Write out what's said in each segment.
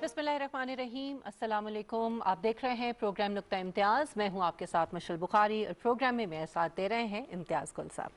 बिस्मिल्लाहिर्रहमानिर्रहीम, अस्सलाम वालेकुम। आप देख रहे हैं प्रोग्राम नुक्ता इम्तियाज़। मैं हूं आपके साथ मशल बुखारी और प्रोग्राम में मेरे साथ दे रहे हैं इम्तियाज़ गुल साहब।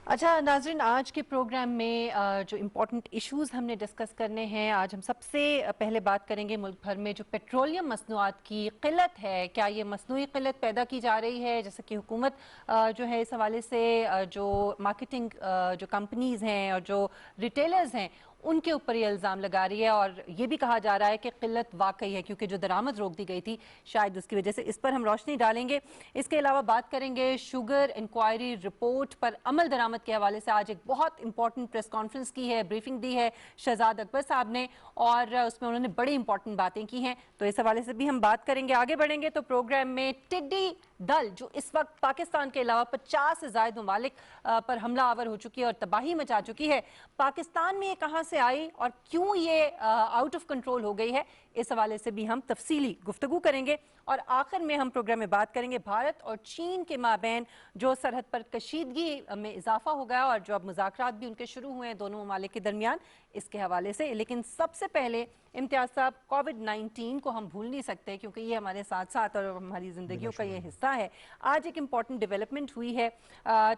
अच्छा नाजरीन, आज के प्रोग्राम में जो इम्पोर्टेंट इश्यूज़ हमने डिस्कस करने हैं, आज हम सबसे पहले बात करेंगे मुल्क भर में जो पेट्रोलियम मसनूआत की किल्लत है, क्या ये मसनूई किल्लत पैदा की जा रही है, जैसे कि हुकूमत जो है इस हवाले से जो मार्केटिंग जो कंपनीज़ हैं और जो रिटेलर्स हैं उनके ऊपर ये इल्ज़ाम लगा रही है और ये भी कहा जा रहा है कि किल्लत वाकई है क्योंकि जो दरामद रोक दी गई थी शायद उसकी वजह से। इस पर हम रोशनी डालेंगे। इसके अलावा बात करेंगे शुगर इंक्वायरी रिपोर्ट पर अमल दरामद के हवाले से। आज एक बहुत इंपॉर्टेंट प्रेस कॉन्फ्रेंस की है, ब्रीफिंग दी है शहजाद अकबर साहब ने और उसमें उन्होंने बड़ी इंपॉर्टेंट बातें की हैं, तो इस हवाले से भी हम बात करेंगे। आगे बढ़ेंगे तो प्रोग्राम में टिड्डी दल जो इस वक्त पाकिस्तान के अलावा 50 से ज्यादा ममालिक पर हमला आवर हो चुकी है और तबाही मचा चुकी है, पाकिस्तान में ये कहां से आई और क्यों ये आउट ऑफ कंट्रोल हो गई है, इस हवाले से भी हम तफसीली गुफ्तगू करेंगे। और आखिर में हम प्रोग्राम में बात करेंगे भारत और चीन के माबैन जो सरहद पर कशीदगी में इजाफा हो गया और जो अब मुज़ाकरात भी उनके शुरू हुए हैं दोनों ममालिक के दरमियान, इसके हवाले से। लेकिन सबसे पहले इम्तियाज़ साहब, कोविड-19 को हम भूल नहीं सकते क्योंकि ये हमारे साथ साथ और हमारी ज़िंदगियों का ये हिस्सा है। आज एक इम्पॉर्टेंट डेवलपमेंट हुई है।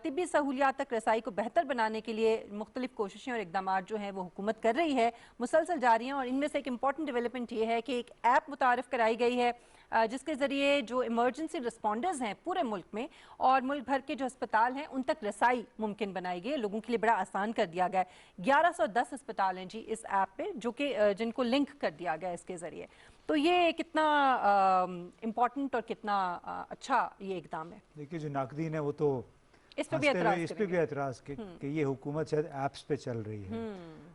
तिब्बी सहूलियात तक रसाई को बेहतर बनाने के लिए मुख्तलिफ कोशिशें और इकदाम जो हैं वो हुकूमत कर रही है, मुसलसल जारी हैं। और इनमें से एक इम्पॉर्टेंट डेवलपमेंट ये है कि एक ऐप मुतारफ़ कराई गई है जिसके ज़रिए जो इमरजेंसी रिस्पॉन्डर्स हैं पूरे मुल्क में और मुल्क भर के जो अस्पताल हैं उन तक रसाई मुमकिन बनाई गई है, लोगों के लिए बड़ा आसान कर दिया गया है। 1110 अस्पताल हैं जी इस ऐप पे जो कि जिनको लिंक कर दिया गया है इसके ज़रिए। तो ये कितना इम्पॉर्टेंट और कितना अच्छा ये इकदाम है। देखिए, जो नाकदीन है वो तो इस पे भी एतराज़ इस पे भी एतराज़ कि ये हुकूमत शायद ऐप्स पे चल रही है।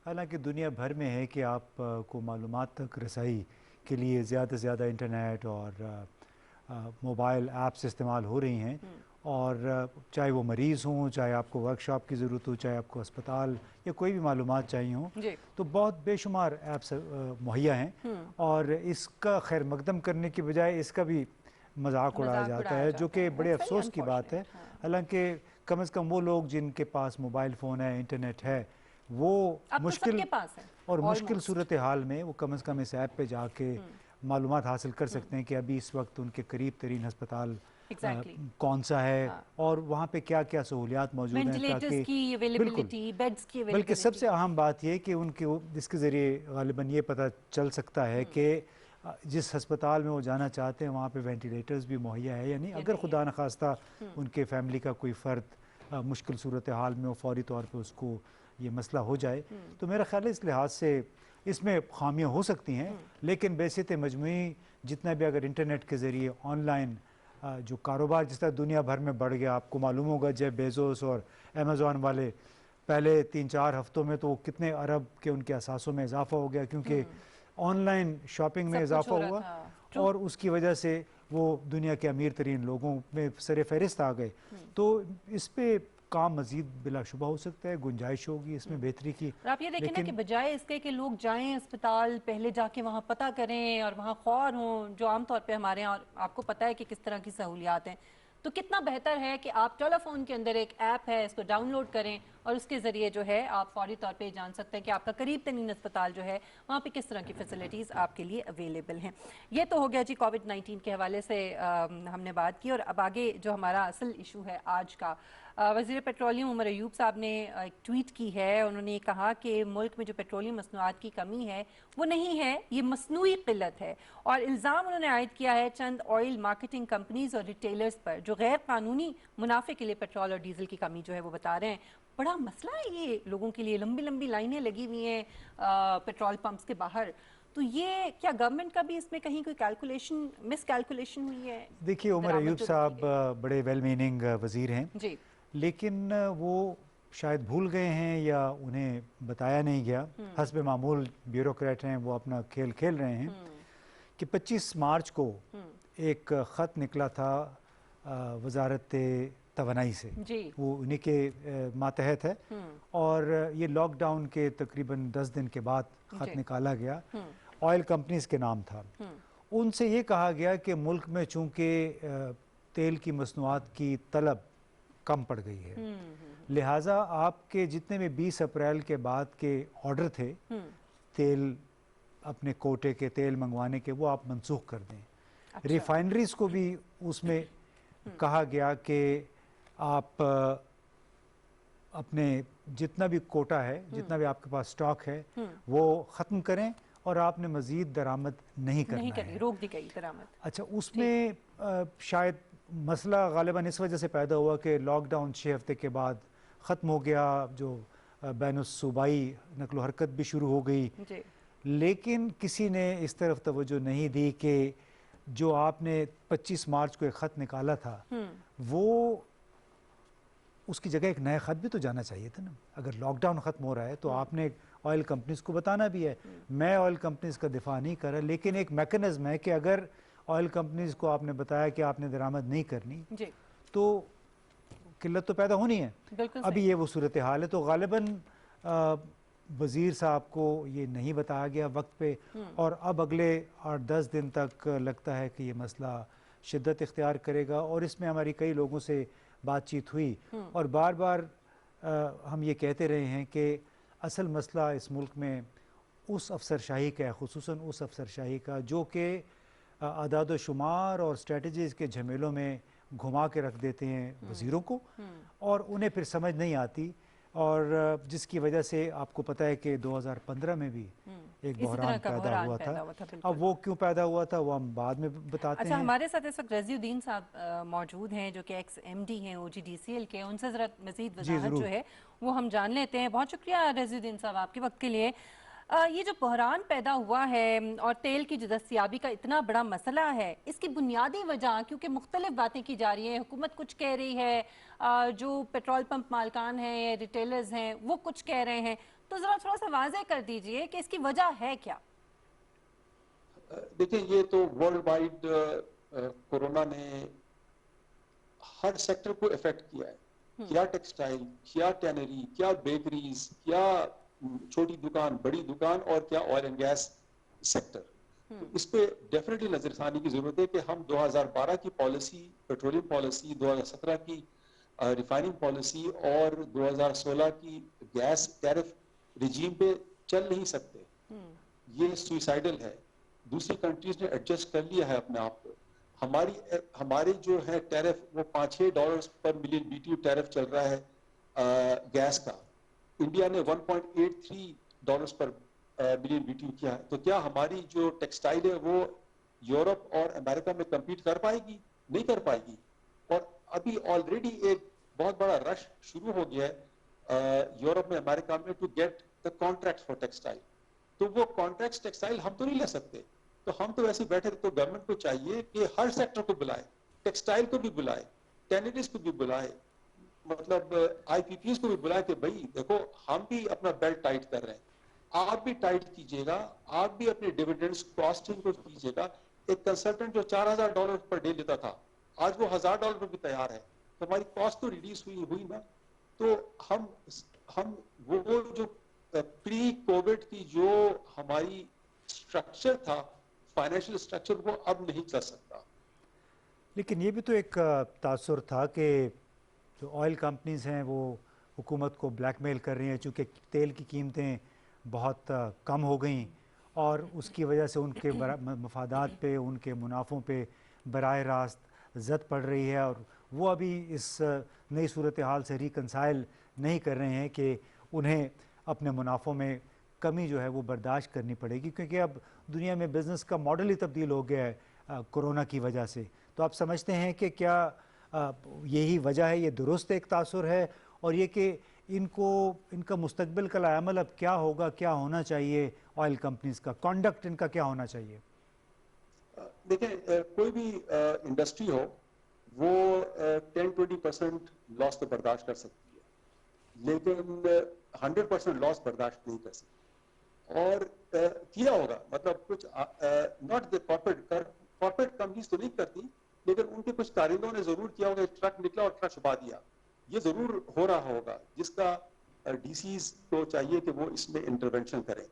हालांकि दुनिया भर में है कि आप को मालूमात तक रसाई के लिए ज़्यादा से ज़्यादा इंटरनेट और मोबाइल ऐप्स इस्तेमाल हो रही हैं और चाहे वो मरीज़ हों, चाहे आपको वर्कशॉप की ज़रूरत हो, चाहे आपको अस्पताल या कोई भी मालूमात चाहिए हो, तो बहुत बेशुमार ऐप्स मुहैया हैं। और इसका खैर मकदम करने की बजाय इसका भी मजाक उड़ाया जाता है, जो कि बड़े अफसोस की बात है। हालांकि कम से कम वो लोग जिनके पास मोबाइल फ़ोन है, इंटरनेट है, वो मुश्किल और मुश्किल सूरत हाल में वो कम से कम इस ऐप पे जाके मालूमात हासिल कर सकते हैं कि अभी इस वक्त उनके करीब तरीन अस्पताल कौन सा है और वहाँ पे क्या क्या सहूलियात मौजूद हैं, ताकि बल्कि सबसे अहम बात ये कि उनके इसके ज़रिए गालिबन ये पता चल सकता है कि जिस अस्पताल में वो जाना चाहते हैं वहाँ पे वेंटिलेटर्स भी मुहैया है या नहीं। अगर खुदा न खास्ता उनके फैमिली का कोई फ़र्द मुश्किल सूरत हाल में वो फौरी तौर पे उसको ये मसला हो जाए, तो मेरा ख्याल है इस लिहाज से इसमें खामियां हो सकती हैं। लेकिन वैसे तो मजमूई जितना भी अगर इंटरनेट के ज़रिए ऑनलाइन जो कारोबार जिस तरह दुनिया भर में बढ़ गया, आपको मालूम होगा जेफ बेजोस और अमेज़ॉन वाले पहले 3-4 हफ्तों में तो कितने अरब के उनके असासों में इजाफा हो गया क्योंकि ऑनलाइन शॉपिंग में इजाफा हुआ और उसकी वजह से वो दुनिया के अमीर तरीन लोगों में सर फहरिस्त आ गए। तो इस पे काम मजीद बिलाशुबा हो सकता है, गुंजाइश होगी इसमें बेहतरी की। और आप ये देखें ना कि बजाय इसके कि लोग जाएं अस्पताल, पहले जाके वहाँ पता करें और वहाँ ख्वार हों जो आमतौर पे हमारे यहाँ, और आपको पता है कि किस तरह की सहूलियात हैं, तो कितना बेहतर है कि आप टेलीफोन के अंदर एक ऐप है, इसको डाउनलोड करें और उसके ज़रिए जो है आप फौरी तौर पे जान सकते हैं कि आपका करीब तरीन अस्पताल जो है वहाँ पे किस तरह की फैसिलिटीज़ आपके लिए अवेलेबल हैं। ये तो हो गया जी कोविड-19 के हवाले से हमने बात की। और अब आगे जो हमारा असल इशू है आज का, वज़ीर पेट्रोलियम उमर अयूब साहब ने एक ट्वीट की है। उन्होंने कहा कि मुल्क में जो पेट्रोलियम मसनूआत की कमी है वो नहीं है, ये मसनूई किल्लत है। और इल्ज़ाम उन्होंने आयद किया है चंद ऑयल मार्केटिंग कंपनीज और रिटेलर्स पर जो गैर कानूनी मुनाफे के लिए पेट्रोल और डीजल की कमी जो है वो बता रहे हैं। बड़ा मसला है ये लोगों के लिए, लंबी लंबी लाइनें लगी हुई हैं पेट्रोल पंप्स के बाहर। तो ये क्या गवर्नमेंट का भी इसमें कहीं कोई कैलकुलेशन, मिस कैलकुलेशन हुई है? देखिए, उमर अयूब साहब बड़े वेल मीनिंग वज़ीर हैं जी, लेकिन वो शायद भूल गए हैं या उन्हें बताया नहीं गया। हस्ब मामूल ब्यूरोक्रेट हैं, वो अपना खेल खेल रहे हैं कि 25 मार्च को एक ख़त निकला था वजारत तवानाई से, वो उन्हीं के मातहत है और ये लॉकडाउन के तकरीबन 10 दिन के बाद ख़त निकाला गया। ऑयल कंपनीज के नाम था। उनसे ये कहा गया कि मुल्क में चूँकि तेल की मसनूआत की तलब कम पड़ गई है, लिहाजा आपके जितने भी 20 अप्रैल के बाद के ऑर्डर थे तेल अपने कोटे के तेल मंगवाने के वो आप मंसूख कर दें। अच्छा। रिफाइनरीज को भी उसमें कहा गया कि आप अपने जितना भी कोटा है, जितना भी आपके पास स्टॉक है, वो ख़त्म करें और आपने मज़ीद दरामद नहीं करना है। रोक दी गई दरामद। अच्छा, उसमें शायद मसला गालिबा इस वजह से पैदा हुआ कि लॉकडाउन 6 हफ्ते के बाद ख़त्म हो गया, जो बैनुस-सूबाई नकलो हरकत भी शुरू हो गई जी। लेकिन किसी ने इस तरफ तवज्जो नहीं दी कि जो आपने 25 मार्च को एक ख़त निकाला था, वो उसकी जगह एक नया ख़त भी तो जाना चाहिए था ना। अगर लॉकडाउन ख़त्म हो रहा है तो आपने ऑयल कंपनीज को बताना भी है। मैं ऑयल कंपनीज का दिफा नहीं कर रहा, लेकिन एक मैकेनिज्म है कि अगर ऑयल कंपनीज को आपने बताया कि आपने दरामद नहीं करनी जी। तो किल्लत तो पैदा होनी है। अभी ये वो सूरत हाल है। तो गालिबन वज़ीर साहब को ये नहीं बताया गया वक्त पे, और अब अगले 8-10 दिन तक लगता है कि ये मसला शिद्दत इख्तियार करेगा। और इसमें हमारी कई लोगों से बातचीत हुई और बार बार हम ये कहते रहे हैं कि असल मसला इस मुल्क में उस अफसरशाही का है, खुसूसन उस अफसरशाही का जो कि आदाद व शुमार और स्ट्रेटजीज़ के झमेलों में घुमा के रख देते हैं वज़ीरों को, और उन्हें फिर समझ नहीं आती, और जिसकी वजह से आपको पता है कि 2015 में भी एक बहरान पैदा हुआ था। अब वो क्यों पैदा हुआ था वो हम बाद में बताते हैं। हमारे साथ इस वक्त रज़ीउद्दीन साहब मौजूद हैं जो कि एक्स MD हैं OGDCL के, उनसे ज़रा मज़ीद वज़ाहत जो है वो हम जान लेते हैं। बहुत शुक्रिया रज़ीउद्दीन साहब आपके वक्त के लिए। ये जो बहरान पैदा हुआ है और तेल की जो दस्तयाबी का इतना बड़ा मसला है, इसकी बुनियादी वजह, क्योंकि मुख्तलिफ बातें की जा रही हैं, हुकूमत कुछ कह रही है, जो पेट्रोल पंप मालकान हैं, रिटेलर्स हैं, वो कुछ कह रहे हैं, तो ज़रा थोड़ा सा वाज़ेह कर दीजिए कि इसकी वजह है क्या? देखिए, ये तो वर्ल्ड वाइड कोरोना ने हर सेक्टर को इफेक्ट किया है। क्या टेक्सटाइल, क्या टैनरी, क्या बेकरीज, क्या छोटी दुकान, बड़ी दुकान, और क्या ऑयल एंड गैस सेक्टर। तो इस पे डेफिनेटली नजरसानी की जरूरत है कि हम 2012 की पॉलिसी, पेट्रोलियम पॉलिसी, 2017 की रिफाइनिंग पॉलिसी और 2016 की गैस टैरिफ रिजीम पे चल नहीं सकते। ये सुइसाइडल है। दूसरी कंट्रीज ने एडजस्ट कर लिया है अपने आप को। हमारी जो है टैरिफ वो $5-6 पर मिलियन BTU टैरिफ चल रहा है गैस का। इंडिया ने $1.83 पर मिलियन BTU किया है। तो क्या हमारी जो टेक्सटाइल है वो यूरोप और अमेरिका में कम्पीट कर पाएगी? नहीं कर पाएगी। और अभी ऑलरेडी एक बहुत बड़ा रश शुरू हो गया है यूरोप में, अमेरिका में, to get the contract for textile. तो वो कॉन्ट्रैक्ट टेक्सटाइल हम तो नहीं ले सकते। तो हम तो वैसे बैठे, तो गवर्नमेंट को चाहिए कि हर सेक्टर को बुलाए, टेक्सटाइल को भी बुलाए, टैनरीज को भी बुलाए, मतलब IPPs को भी बुलाए कि भाई देखो हम भी अपना बेल्ट टाइट कर रहे हैं, आप भी टाइट कीजिएगा, आप भी अपने डिविडेंड्स कॉस्टिंग को कीजिएगा। एक कंसल्टेंट जो $4000 पर डे लेता था, आज वो $1000 पर भी तैयार है। तो हमारी कॉस्ट तो रिड्यूस हुई ना। तो हम वो जो प्री कोविड की जो हमारी स्ट्रक्चर था, फाइनेंशियल स्ट्रक्चर, वो अब नहीं चल सकता। लेकिन ये भी तो एक तासुर था कि जो ऑयल कंपनीज हैं वो हुकूमत को ब्लैकमेल कर रही हैं, चूँकि तेल की कीमतें बहुत कम हो गई और उसकी वजह से उनके मफादात पे, उनके मुनाफों पे बराह रास्त ज़द पड़ रही है, और वो अभी इस नई सूरत हाल से रिकंसाइल नहीं कर रहे हैं कि उन्हें अपने मुनाफों में कमी जो है वो बर्दाश्त करनी पड़ेगी, क्योंकि अब दुनिया में बिज़नेस का मॉडल ही तब्दील हो गया है कोरोना की वजह से। तो आप समझते हैं कि क्या यही वजह है, ये दुरुस्त एक तासुर है, और ये कि इनका मुस्तकबिल का अमल अब क्या होगा, क्या होना चाहिए, ऑयल कंपनीज का कॉन्डक्ट इनका क्या होना चाहिए? देखिए, कोई भी इंडस्ट्री हो वो 10-20% लॉस तो बर्दाश्त कर सकती है, लेकिन 100% लॉस बर्दाश्त नहीं कर सकती। और किया होगा, मतलब कुछ नॉट द कॉर्पोरेट कंपनीज तो नहीं करती, लेकिन उनके कुछ कारिंदों ने जरूर किया होगा। ट्रक निकला और ट्रक छुपा दिया, ये जरूर हो रहा होगा, जिसका DCs को चाहिए कि वो इसमें इंटरवेंशन करें।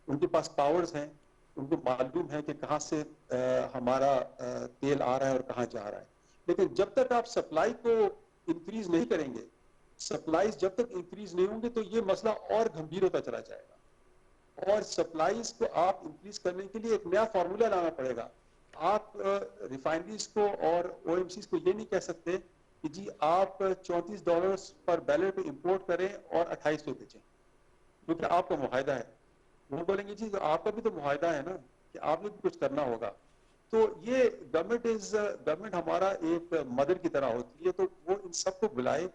उनके पास पावर्स हैं, उनको मालूम है कि कहाँ से हमारा तेल आ रहा है और कहाँ जा रहा है। लेकिन जब तक आप सप्लाई को इंक्रीज नहीं करेंगे, सप्लाईज जब तक इंक्रीज नहीं होंगे, तो ये मसला और गंभीर होता चला जाएगा। और सप्लाईज को आप इंक्रीज करने के लिए एक नया फार्मूला लाना पड़ेगा। आप रिफाइनरीज को और ओएमसीज को ये नहीं कह सकते कि जी आप $34 पर बैरल पे इंपोर्ट करें और 28 पे बेचें, क्योंकि आपका मुआहदा है। वो बोलेंगे जी आपका भी तो मुआहदा है ना कि आपने भी कुछ करना होगा। तो ये गवर्नमेंट हमारा एक मदर की तरह होती है, तो वो इन सबको बुलाए,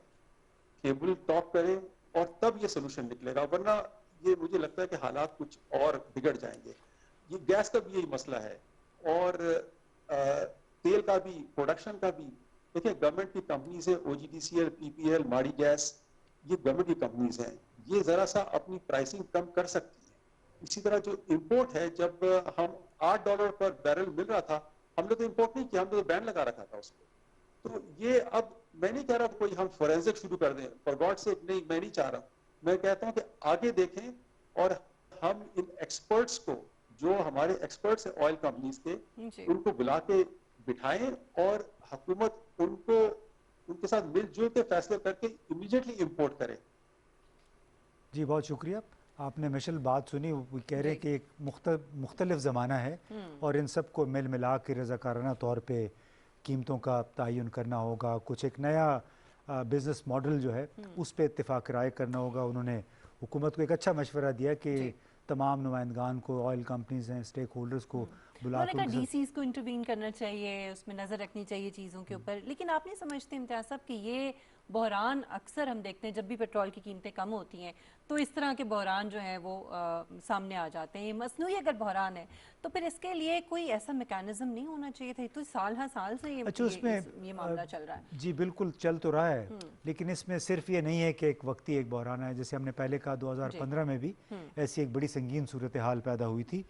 टेबल टॉक करे और तब ये सोल्यूशन निकलेगा, वरना ये मुझे लगता है कि हालात कुछ और बिगड़ जाएंगे। ये गैस का भी यही मसला है और तेल का भी, प्रोडक्शन का भी। देखिए गवर्नमेंट की कंपनीज है, OGDCL, PPL, माड़ी गैस, ये गवर्नमेंट की कंपनीज हैं, ये जरा सा अपनी प्राइसिंग कम कर सकती है। इसी तरह जो इंपोर्ट है, जब हम $8 पर बैरल मिल रहा था, हमने तो इंपोर्ट नहीं किया, हमने तो बैन लगा रखा था उसको। तो ये अब मैं नहीं कह रहा कोई हम फोरेंसिक शुरू कर दें, फॉर गॉड सेक, नहीं, मैं नहीं चाह रहा। मैं कहता हूं कि आगे देखें और हम इन एक्सपर्ट्स को, जो हमारे एक्सपर्ट्स हैं ऑयल कंपनीज के, उनको बुला के बिठाएं और हुकूमत उनको उनके साथ मिलजुल के फैसले करके इमीडिएटली इंपोर्ट करे। जी बहुत शुक्रिया। आपने मिशेल बात सुनी, वो कह रहे हैं कि एक मुख्तलिफ ज़माना है और इन सब को मिल मिला के रज़ाकाराना तौर पे कीमतों का तयन करना होगा, कुछ एक नया बिज़नेस मॉडल जो है उस पर इत्तेफाक राय करना होगा। उन्होंने हुकूमत को एक अच्छा मशवरा दिया कि तमाम नुमाइंदगान को, ऑयल कंपनीज हैं, स्टेक होल्डर्स को बुला कर DCs को इंटरवीन करना चाहिए, उसमें नज़र रखनी चाहिए चीज़ों के ऊपर। लेकिन आप नहीं समझते इम्तियाज़ साहब कि ये बहरान अक्सर हम देखते हैं जब भी पेट्रोल की कीमतें कम होती हैं तो इस तरह के बहरान जो हैं वो सामने आ जाते हैं। ये मसनूई अगर बहरान है तो फिर इसके लिए कोई ऐसा मैकेनिज्म नहीं होना चाहिए था? तो साल हर साल से ये मामला चल रहा है। जी बिल्कुल चल तो रहा है, लेकिन इसमें सिर्फ ये नहीं है कि एक वक्ती एक बहरान है। जैसे हमने पहले कहा 2015 में भी ऐसी एक बड़ी संगीन सूरत हाल पैदा हुई थी।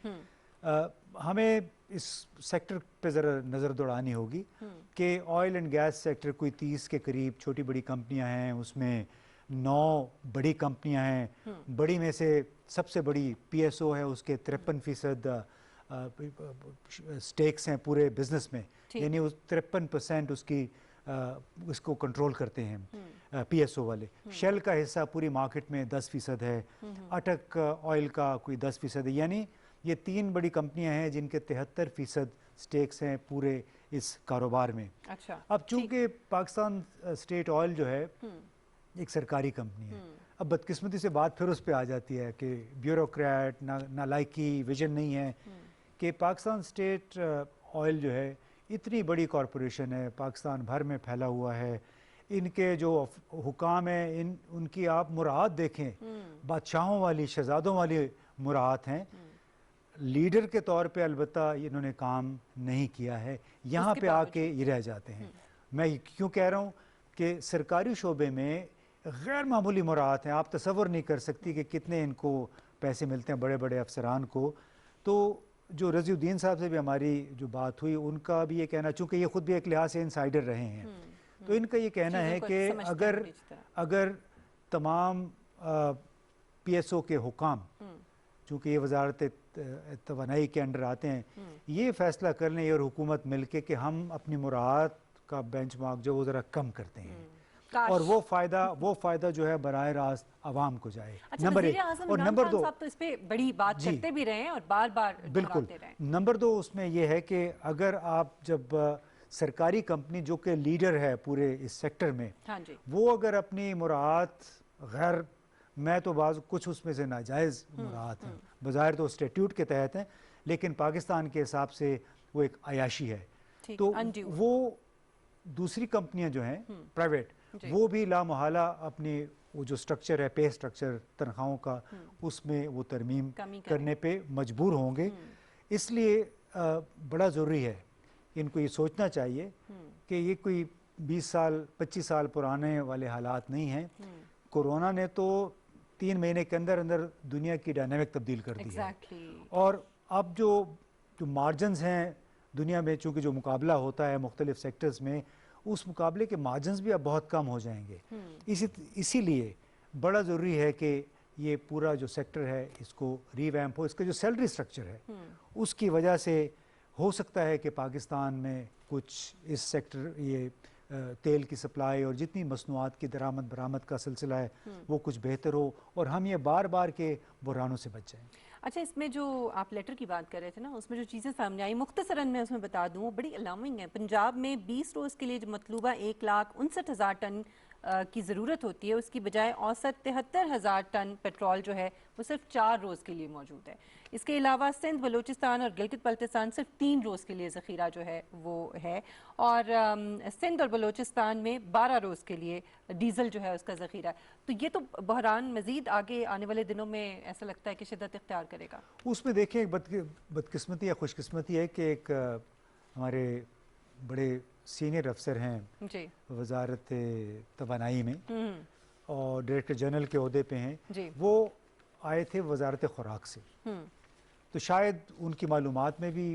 हमें इस सेक्टर पे ज़रा नज़र दौड़ानी होगी कि ऑयल एंड गैस सेक्टर कोई 30 के करीब छोटी बड़ी कंपनियां हैं, उसमें 9 बड़ी कंपनियां हैं। बड़ी में से सबसे बड़ी PSO है, उसके 53% स्टेक्स हैं पूरे बिजनेस में, यानी उस 53% उसकी उसको कंट्रोल करते हैं PSO वाले। शेल का हिस्सा पूरी मार्केट में 10% है, अटक ऑयल का कोई 10% है। यानी ये 3 बड़ी कंपनियां हैं जिनके 73% स्टेक्स हैं पूरे इस कारोबार में। अच्छा, अब चूंकि पाकिस्तान स्टेट ऑयल जो है एक सरकारी कंपनी है, अब बदकिस्मती से बात फिर उस पर आ जाती है कि ब्यूरोक्रेट नालायकी, विजन नहीं है कि पाकिस्तान स्टेट ऑयल जो है इतनी बड़ी कॉरपोरेशन है, पाकिस्तान भर में फैला हुआ है, इनके जो हुकाम हैं उनकी आप मुराद देखें, बादशाहों वाली, शहजादों वाली मुराद हैं। लीडर के तौर पे अलबत्ता इन्होंने काम नहीं किया है, यहाँ पे आके ये रह जाते हैं। मैं क्यों कह रहा हूँ कि सरकारी शोबे में गैर मामूली मुराद हैं, आप तसव्वुर नहीं कर सकती कि कितने इनको पैसे मिलते हैं बड़े बड़े अफसरान को। तो जो रज़ीउद्दीन साहब से भी हमारी जो बात हुई, उनका भी ये कहना, चूँकि ये खुद भी एक लिहाज से इनसाइडर रहे हैं, तो इनका ये कहना है कि अगर तमाम PSO के हुकाम, चूँकि ये वजारत तवानाई के अंडर आते हैं, ये फैसला कर लें और हुकूमत मिलके कि हम अपनी मुराद का बेंचमार्क जो वो ज़रा कम करते हैं और वो फ़ायदा जो है बराह रास्त आवाम को जाए। अच्छा, नंबर 1 और नंबर 2, तो इस पे बड़ी बात करते भी रहे हैं और बार-बार बिल्कुल। नंबर 2 उसमें ये है कि अगर आप जब सरकारी कंपनी जो कि लीडर है पूरे इस सेक्टर में, वो अगर अपनी मुराद गैर, मैं तो कुछ उसमें से नाजायज़ मुराद हैं, बज़ाहिर तो स्टैट्यूट के तहत हैं, लेकिन पाकिस्तान के हिसाब से वो एक अयाशी है, तो वो दूसरी कंपनियां जो हैं प्राइवेट, वो भी लामहला अपनी वो जो स्ट्रक्चर है, पे स्ट्रक्चर तनख्वाहों का, उसमें वो तरमीम करने पे मजबूर होंगे। इसलिए बड़ा ज़रूरी है, इनको ये सोचना चाहिए कि ये कोई 20 साल 25 साल पुराने वाले हालात नहीं हैं। कोरोना ने तो 3 महीने के अंदर अंदर दुनिया की डायनामिक तब्दील कर दी है, और अब जो मार्जिन्स हैं दुनिया में, चूँकि जो मुकाबला होता है मुख्तलिफ सेक्टर्स में, उस मुकाबले के मार्जिन्स भी अब बहुत कम हो जाएंगे। इसीलिए बड़ा ज़रूरी है कि ये पूरा जो सेक्टर है इसको रीवैम्प हो। इसका जो सैलरी स्ट्रक्चर है उसकी वजह से हो सकता है कि पाकिस्तान में कुछ इस सेक्टर, ये तेल की सप्लाई और जितनी मसनूआत की दरामद बरामद का सिलसिला है वो कुछ बेहतर हो और हम ये बार बार के बुरानों से बच जाएं। अच्छा, इसमें जो आप लेटर की बात कर रहे थे ना, उसमें जो चीज़ें सामने आई मुख्तसरन मैं उसमें बता दूं, वो बड़ी अलार्मिंग है। पंजाब में 20 रोज़ के लिए जो मतलूबा 1,59,000 टन की ज़रूरत होती है, उसकी बजाय औसत 73,000 टन पेट्रोल जो है वो सिर्फ 4 रोज़ के लिए मौजूद है। इसके अलावा सिंध, बलूचिस्तान और गिलगित बल्तिस्तान सिर्फ 3 रोज़ के लिए ज़ख़ीरा जो है वो है, और सिंध और बलूचिस्तान में 12 रोज़ के लिए डीजल जो है उसका ज़ख़ीरा है। तो ये तो बहरान मज़ीद आगे आने वाले दिनों में ऐसा लगता है कि शिद्दत इख्तियार करेगा। उसमें देखिए एक बदकिस्मती या खुशकिस्मती है कि एक हमारे बड़े सीनियर अफसर हैं जी, वजारत तवानाई में और डायरेक्टर जनरल के ओहदे पे हैं जी, वो आए थे वजारत खुराक से, तो शायद उनकी मालूमात में भी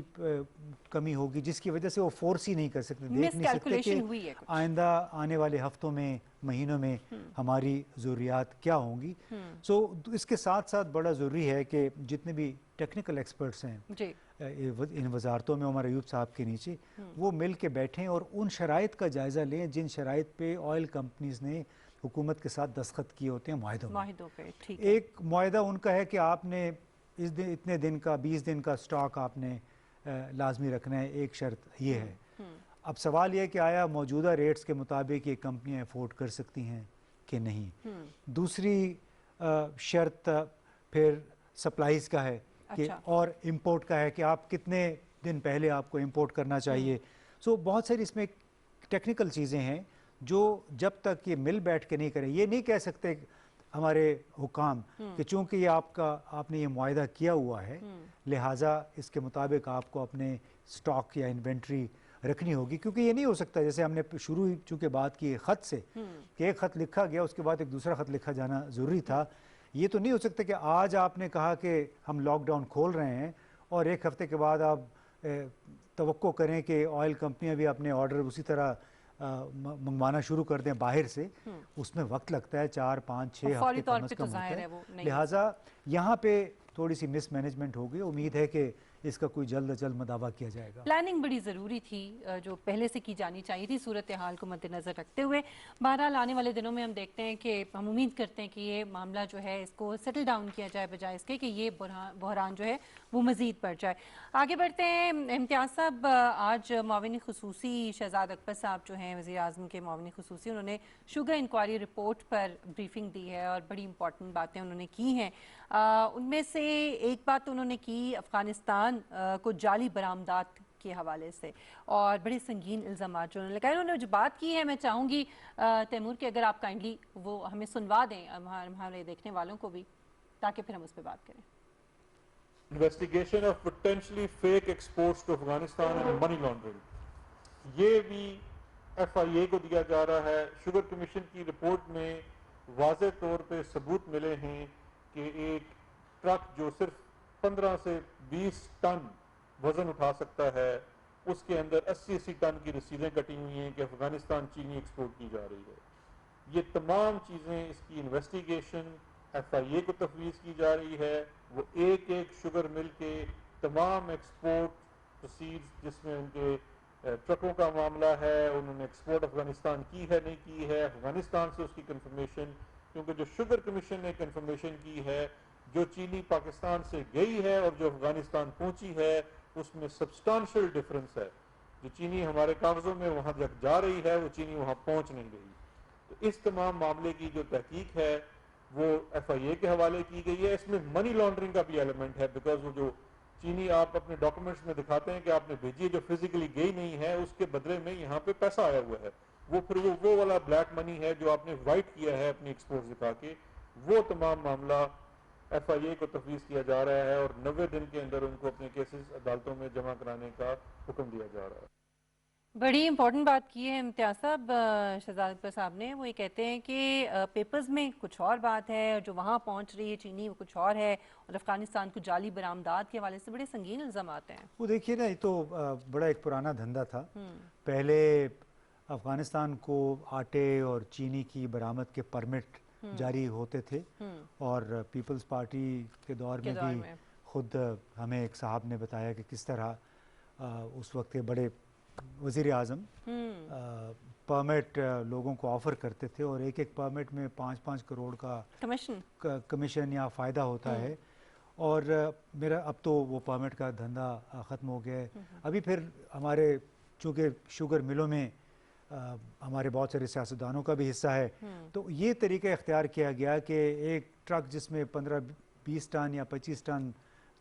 कमी होगी जिसकी वजह से वो फोर्स ही नहीं कर सकते, देख नहीं सकते कि आइंदा आने वाले हफ्तों में महीनों में हमारी ज़रूरियात क्या होंगी। सो इसके साथ साथ बड़ा ज़रूरी है कि जितने भी टेक्निकल एक्सपर्ट्स हैं इन वजारतों में उमर अयूब साहब के नीचे, वो मिल के बैठें और उन शराइत का जायज़ा लें जिन शराइत पे ऑयल कंपनीज ने हुकूमत के साथ दस्तखत किए होते हैं माहिदों पे। एक माहिदा उनका है कि आपने इस दिन इतने दिन का 20 दिन का स्टॉक आपने लाजमी रखना है, एक शर्त ये है। अब सवाल यह कि आया मौजूदा रेट्स के मुताबिक ये कंपनियां अफोर्ड कर सकती हैं कि नहीं। दूसरी शर्त फिर सप्लाईज का है कि और इंपोर्ट का है कि आप कितने दिन पहले आपको इंपोर्ट करना चाहिए। सो बहुत सारी इसमें टेक्निकल चीज़ें हैं जो जब तक ये मिल बैठ के नहीं करें, ये नहीं कह सकते हमारे हुकाम कि चूंकि ये आपने ये मुआहिदा किया हुआ है लिहाजा इसके मुताबिक आपको अपने स्टॉक या इन्वेंट्री रखनी होगी, क्योंकि ये नहीं हो सकता जैसे हमने शुरू ही चूंकि बात की ख़त से कि एक ख़त लिखा गया उसके बाद एक दूसरा ख़त लिखा जाना ज़रूरी था। ये तो नहीं हो सकता कि आज आपने कहा कि हम लॉकडाउन खोल रहे हैं और एक हफ़्ते के बाद आप तवक्को करें कि ऑयल कंपनियां भी अपने ऑर्डर उसी तरह मंगवाना शुरू कर दें बाहर से। उसमें वक्त लगता है 4-5-6 हफ्ते कम से कम होता है। लिहाजा यहाँ पे थोड़ी सी मिसमैनेजमेंट हो गई। उम्मीद है कि इसका कोई जल्द अज जल्द मदावा किया जाएगा। प्लानिंग बड़ी ज़रूरी थी जो पहले से की जानी चाहिए थी सूरत हाल को मद्देनज़र रखते हुए। बहरहाल आने वाले दिनों में हम देखते हैं कि हम उम्मीद करते हैं कि ये मामला जो है इसको सेटल डाउन किया जाए बजाय इसके कि ये बहरान जो है वो मज़ीद बढ़ जाए। आगे बढ़ते हैं। इम्तियाज़ साहब, आज माविन खुसूसी शहजाद अकबर साहब जो हैं वज़ीर आज़म के माविन खुसूसी, उन्होंने शुगर इंक्वायरी रिपोर्ट पर ब्रीफिंग दी है और बड़ी इंपॉर्टेंट बातें उन्होंने की हैं। उनमें से एक बात उन्होंने की अफ़गानिस्तान को जाली बरामदात के हवाले से और बड़े संगीन इल्ज़ामात जो उन्होंने लगाए। उन्होंने जो बात की है मैं चाहूँगी तैमूर कि अगर आप काइंडली वो हमें सुनवा दें हमारे देखने वालों को भी, ताकि फिर हम उस पर बात करें। Investigation of potentially fake exports to Afghanistan and money laundering, ये भी FIA को दिया जा रहा है। शुगर कमीशन की रिपोर्ट में वाज़े तौर पे सबूत मिले हैं कि एक ट्रक जो सिर्फ 15 से 20 टन वजन उठा सकता है उसके अंदर 80-80 टन की रसीदें कटी हुई हैं कि अफगानिस्तान चीनी एक्सपोर्ट की जा रही है। ये तमाम चीज़ें, इसकी इन्वेस्टिगेशन FIA को तफवीज़ की जा रही है। वो एक एक शुगर मिल के तमाम एक्सपोर्ट प्रोसीड्स जिसमें उनके ट्रकों का मामला है, उन्होंने एक्सपोर्ट अफगानिस्तान की है नहीं की है, अफगानिस्तान से उसकी कंफर्मेशन, क्योंकि जो शुगर कमीशन ने कंफर्मेशन की है जो चीनी पाकिस्तान से गई है और जो अफगानिस्तान पहुंची है उसमें सब्सटेंशियल डिफरेंस है। जो चीनी हमारे कागजों में वहां जब जा रही है वो चीनी वहां पहुंच नहीं गई। तो इस तमाम मामले की जो तहकीक है वो FIA के हवाले की गई है। इसमें मनी लॉन्ड्रिंग का भी एलिमेंट है, बिकॉज वो जो चीनी आप अपने डॉक्यूमेंट्स में दिखाते हैं कि आपने भेजी है जो फिजिकली गई नहीं है, उसके बदले में यहाँ पे पैसा आया हुआ है, वो फिर वो वाला ब्लैक मनी है जो आपने वाइट किया है अपनी एक्सपोर्ट दिखा के। वो तमाम मामला FIA को तफवीज़ किया जा रहा है और 90 दिन के अंदर उनको अपने केसेस अदालतों में जमा कराने का हुक्म दिया जा रहा है। बड़ी इंपॉर्टेंट बात की है इम्तियाज़ साहब शहजाद अकबर साहब ने। वो ये कहते हैं कि पेपर्स में कुछ और बात है और जो वहाँ पहुँच रही है चीनी वो कुछ और है, और अफगानिस्तान को जाली बरामदात के हवाले से बड़े संगीन इल्ज़ामात हैं। वो देखिए ना, ये तो बड़ा एक पुराना धंधा था। पहले अफगानिस्तान को आटे और चीनी की बरामद के परमिट जारी होते थे और पीपल्स पार्टी के दौर में भी खुद हमें एक साहब ने बताया कि किस तरह उस वक्त के बड़े वज़ीर आज़म परमिट लोगों को ऑफ़र करते थे और एक एक परमिट में 5-5 करोड़ का कमीशन या फ़ायदा होता है। और मेरा अब तो वो परमिट का धंधा ख़त्म हो गया है। अभी फिर हमारे चूँकि शुगर मिलों में हमारे बहुत सारे सियासतदानों का भी हिस्सा है, तो ये तरीका इख्तियार किया गया कि एक ट्रक जिसमें 15-20 टन या 25 टन